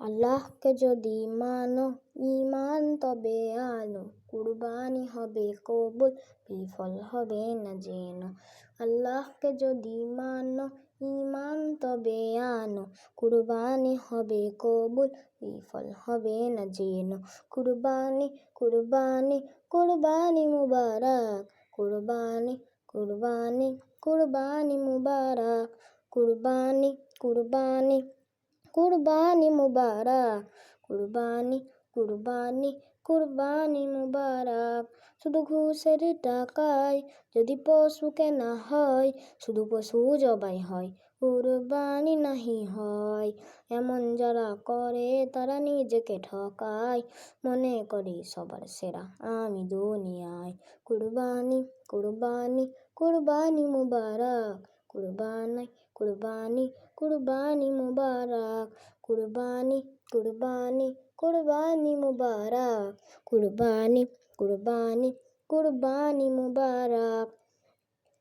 আল্লাহকে যদি মানো, ঈমান তবে আনো, কুরবানি হবে কবুল, বিফল হবে না যেন। আল্লাহকে যদি মানো, ঈমান তবে আনো, কুরবানি হবে কবুল, বিফল হবে না যেন। কুরবানি কুরবানি কুরবানি মুবারক, কুরবানি কুরবানি কুরবানি মুবারক, কুরবানি কুরবানি কুরবানি মুবারক, কুরবানি কুরবানি কুরবানি মুবারক। শুধু ঘুষের টাকায় যদি পশু কেনা হয়, শুধু পশু জবাই হয়, কুরবানি নাহি হয়। এমন যারা করে তারা নিজেকে ঠকায়, মনে করে সবার সেরা আমি দুনিয়ায়। কুরবানি কুরবানি কুরবানি মুবারক, কুরবানি কুরবানি কুরবানি মুবারক, কুরবানি কুরবানি কুরবানি মুবারক, কুরবানি কুরবানি কুরবানি মুবারক।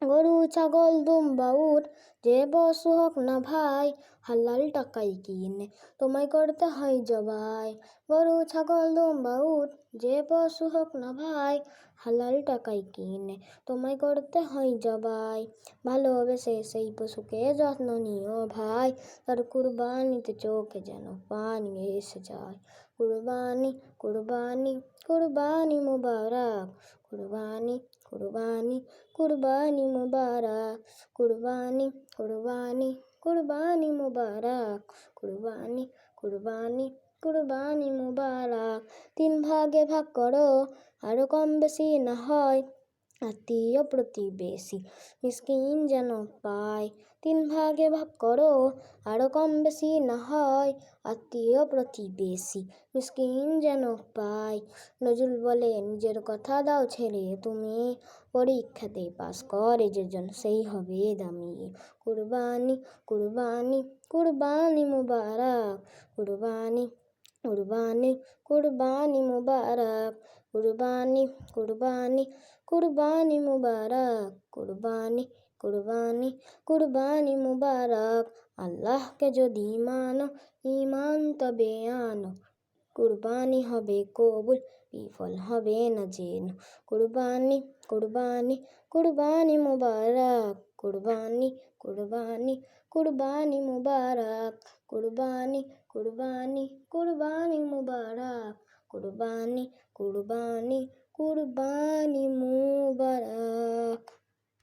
গরু ছাগল দুম্বা উট যে পশু হোক না ভাই, হালাল টাকায় কিনে তোমায় করতে হয় জবাই। গরু ছাগল দুম্বা উট যে পশু হোক না ভাই, হালাল টাকায় কিনে তোমায় করতে হয় জবাই। ভালোবেসে সেই পশুকে যত্ন নিও ভাই, তার কুরবানিতে চোখে যেন পানি এসে যায়। কুরবানি কুরবানি কুরবানি মুবারক, কুরবানি কুরবানি কুরবানি মুবারক, কুরবানি কুরবানি কুরবানি মুবারক, কুরবানি কুরবানি কুরবানি মুবারক। 3 ভাগে ভাগ করো, আরো কম বেশি না হয়, আত্মীয় প্রতিবেশী মিসকিন যেন পায়। 3 ভাগে ভাগ করো, আরো কম বেশি না হয়, আত্মীয় প্রতিবেশী মিসকিন যেন পায়। নজরুল বলে নিজের কথা দাও ছেড়ে তুমি, পরীক্ষাতে পাস করে যেজন সেই হবে দামি। কুরবানি কুরবানি কুরবানি মুবারক, কুরবানি কুরবানি কুরবানি মুবারক, কুরবানি কুরবানি কুরবানি মুবারক, কুরবানি কুরবানি কুরবানি মুবারক। আল্লাহকে যদি মানো, ঈমান তবে আনো, কুরবানি হবে কবুল, বিফল হবে না যেন। কুরবানি কুরবানি কুরবানি মুবারক, কুরবানি কুরবানি কুরবানি মুবারক, কুরবানি কুরবানি কুরবানি মুবারক, কুরবানি কুরবানি কুরবানি মুবারক।